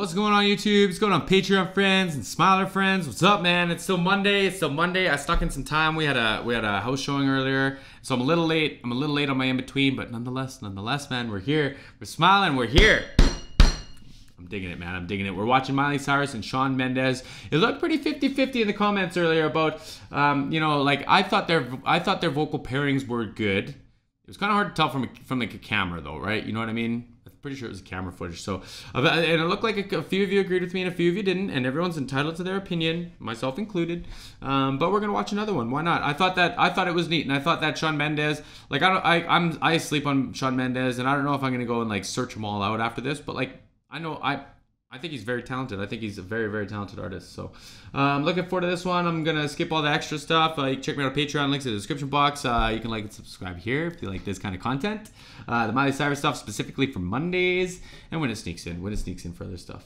What's going on YouTube? What's going on Patreon friends and Smiler friends? What's up, man? It's still Monday. I stuck in some time. We had a house showing earlier, so I'm a little late. I'm a little late on my in between, but nonetheless, man, we're here. We're smiling. We're here. I'm digging it, man. I'm digging it. We're watching Miley Cyrus and Shawn Mendes. It looked pretty 50-50 in the comments earlier about, you know, like I thought their vocal pairings were good. It was kind of hard to tell from like a camera though, right? You know what I mean? Pretty sure it was camera footage. So, and it looked like a few of you agreed with me and a few of you didn't, and everyone's entitled to their opinion, myself included. But we're gonna watch another one. Why not? I thought it was neat, and I thought that Shawn Mendes, like I sleep on Shawn Mendes, and I don't know if I'm gonna go and like search them all out after this, but like I think he's very talented. I think he's a very, very talented artist. So looking forward to this one. I'm going to skip all the extra stuff. You can check me out on Patreon. Links in the description box. You can like and subscribe here if you like this kind of content. The Miley Cyrus stuff specifically for Mondays. And when it sneaks in for other stuff.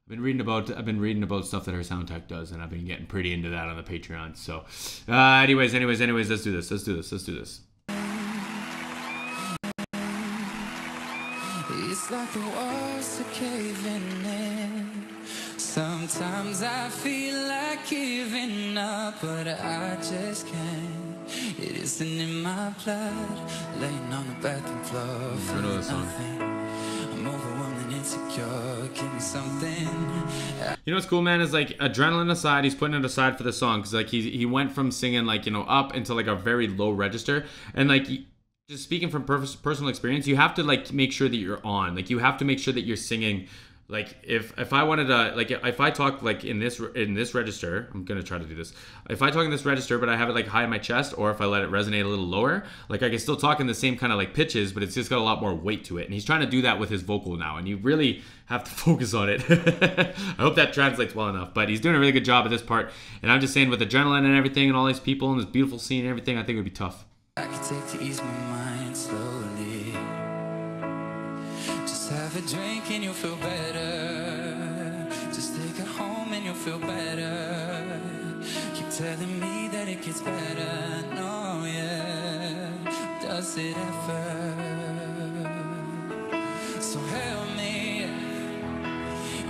I've been reading about stuff that her sound tech does. And I've been getting pretty into that on the Patreon. So anyways, let's do this. It's like the walls are caving in. Sometimes I feel like giving up, but I just can't. It isn't in my blood. Laying on the bathroom floor, feeling nothing. I'm overwhelmed and insecure. Give me something. You know what's cool, man, is like adrenaline aside, he's putting it aside for the song, because like he went from singing like, you know, up into like a very low register, and like just speaking from personal experience, you have to like make sure that you're on. Like you have to make sure that you're singing. Like if I wanted to, like if I talk like in this register, I'm gonna try to do this. If I talk in this register, but I have it like high in my chest, or if I let it resonate a little lower, like I can still talk in the same kind of like pitches, but it's just got a lot more weight to it. And he's trying to do that with his vocal now, and you really have to focus on it. I hope that translates well enough, but he's doing a really good job at this part. And I'm just saying, with adrenaline and everything, and all these people and this beautiful scene and everything, I think it would be tough. I can take to ease my mind slowly. Just have a drink and you'll feel better. Just take it home and you'll feel better. Keep telling me that it gets better. No, yeah, does it ever? So help me.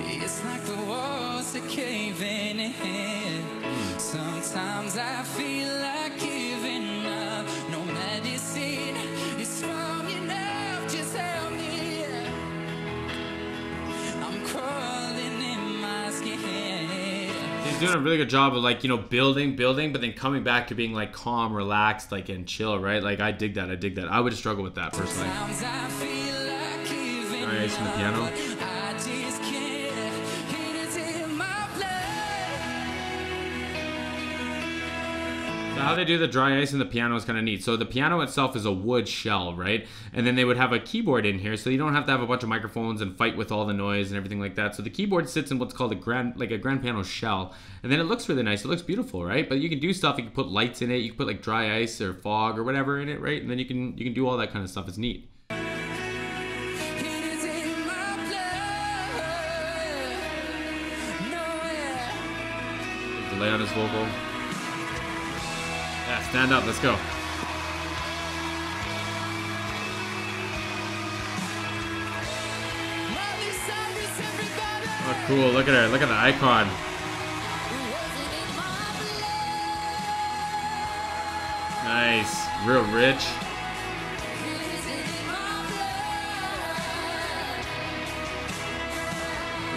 It's like the walls are caving in. Sometimes I feel like giving up. No medicine is strong enough. Just help me. I'm crawling in my skin. He's doing a really good job of like, you know, building, but then coming back to being like calm, relaxed, like and chill, right? Like I dig that. I would struggle with that personally. Nice, from the piano. So how they do the dry ice in the piano is kind of neat. So the piano itself is a wood shell, right? And then they would have a keyboard in here, so you don't have to have a bunch of microphones and fight with all the noise and everything like that. So the keyboard sits in what's called a grand piano shell, and then it looks really nice. It looks beautiful, right? But you can do stuff. You can put lights in it. You can put like dry ice or fog or whatever in it, right? And then you can do all that kind of stuff. It's neat. Delay on his vocal. Yeah, stand up, let's go. Oh, cool, look at her, look at the icon. Nice, real rich.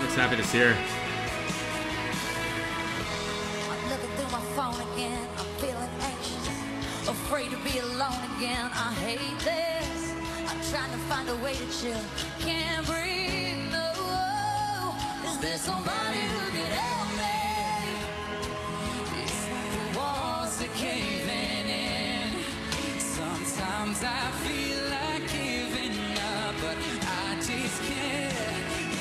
Looks happy to see her. Afraid to be alone again. I hate this. I'm trying to find a way to chill. Can't breathe, no. Is there somebody who can help me? It's like the walls are caving in. Sometimes I feel like giving up, but I just can't.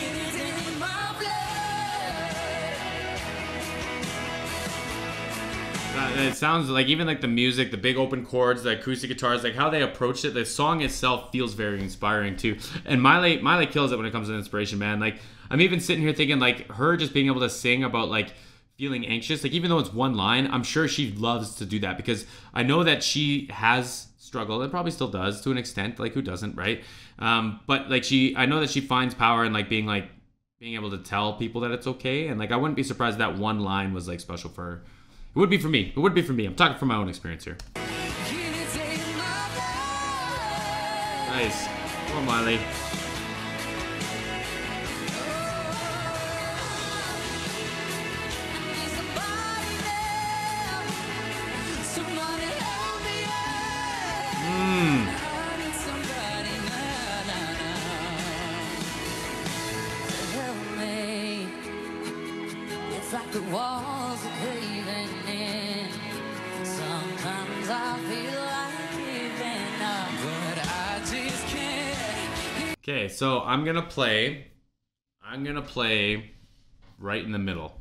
It is in my blood. It sounds like even like the music, the big open chords, the acoustic guitars, like how they approached it, the song itself feels very inspiring too. And Miley kills it when it comes to inspiration, man. Like I'm even sitting here thinking like her just being able to sing about like feeling anxious, like even though it's one line, I'm sure she loves to do that, because I know that she has struggled and probably still does to an extent, like who doesn't, right? But like I know that she finds power in like being like being able to tell people that it's okay. And like, I wouldn't be surprised that one line was like special for her. It would be for me. It would be for me. I'm talking from my own experience here. Nice. Come on, Miley. Like the walls are caving in. Sometimes I feel like giving up, but I just can't. Okay, so I'm gonna play right in the middle.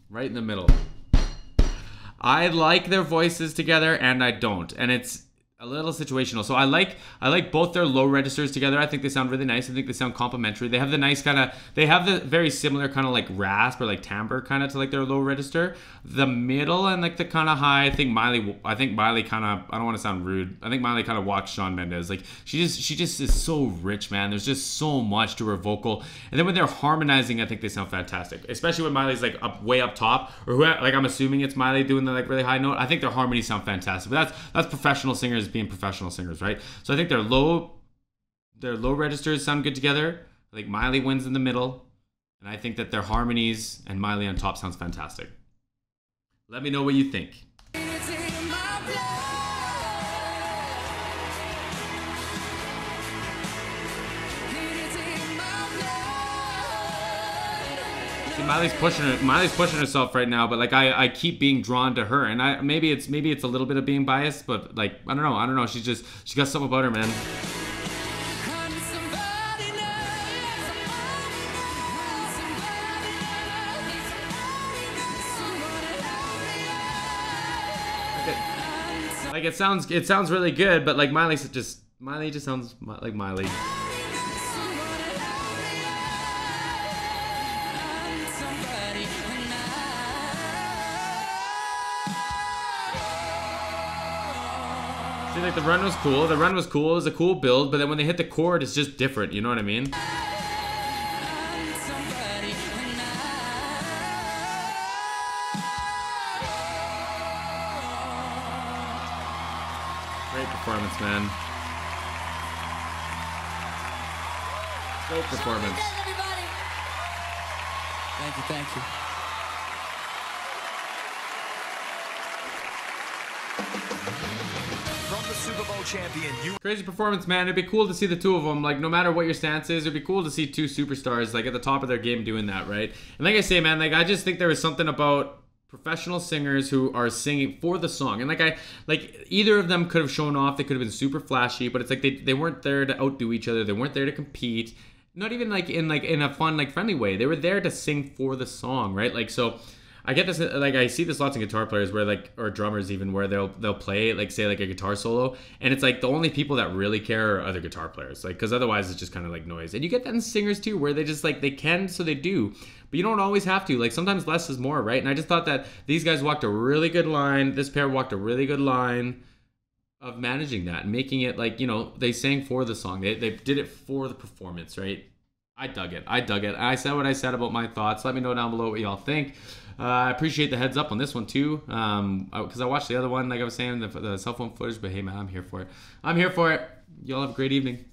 Right in the middle. I like their voices together and I don't. And it's a little situational. So I like both their low registers together. I think they sound really nice. I think they sound complementary. They have the nice they have the very similar kind of like rasp or like timbre kind of to like their low register. The middle and like the kind of high, I think Miley kind of, I don't want to sound rude, I think Miley kind of watched Shawn Mendes. Like she just is so rich, man. There's just so much to her vocal. And then when they're harmonizing, I think they sound fantastic. Especially when Miley's like way up top, or like I'm assuming it's Miley doing the like really high note. I think their harmonies sound fantastic. But that's professional singers being professional singers, right? So I think their low registers sound good together. I think Miley wins in the middle, and I think that their harmonies and Miley on top sounds fantastic. Let me know what you think. See, Miley's pushing herself right now, but like I keep being drawn to her, and maybe it's a little bit of being biased, but like I don't know. She got something about her, man. Like it sounds really good, but like Miley just sounds like Miley. See, like the run was cool. The run was cool. It was a cool build, but then when they hit the chord, it's just different. You know what I mean? Great performance, man. Great performance. Thank you. From the Super Bowl champion, Crazy performance, man. It'd be cool to see the two of them. Like, no matter what your stance is, it'd be cool to see two superstars, like, at the top of their game doing that, right? And like I say, man, like, I just think there was something about professional singers who are singing for the song. And like either of them could have shown off. They could have been super flashy, but it's like they weren't there to outdo each other. They weren't there to compete. Not even in a fun, like, friendly way. They were there to sing for the song, right? Like, so I get this, like, I see this lots of guitar players where, like, or drummers even, where they'll play, like, say, like, a guitar solo, and it's like the only people that really care are other guitar players, like, because otherwise it's just kind of like noise. And you get that in singers too, where they just, like, they can, so they do, but you don't always have to. Like, sometimes less is more, right? And I just thought that these guys walked a really good line. This pair walked a really good line of managing that and making it, like, you know, they sang for the song. They did it for the performance, right? I dug it. I said what I said about my thoughts. Let me know down below what y'all think. I appreciate the heads up on this one too, because I watched the other one, like I was saying, the cell phone footage, but hey, man, I'm here for it. Y'all have a great evening.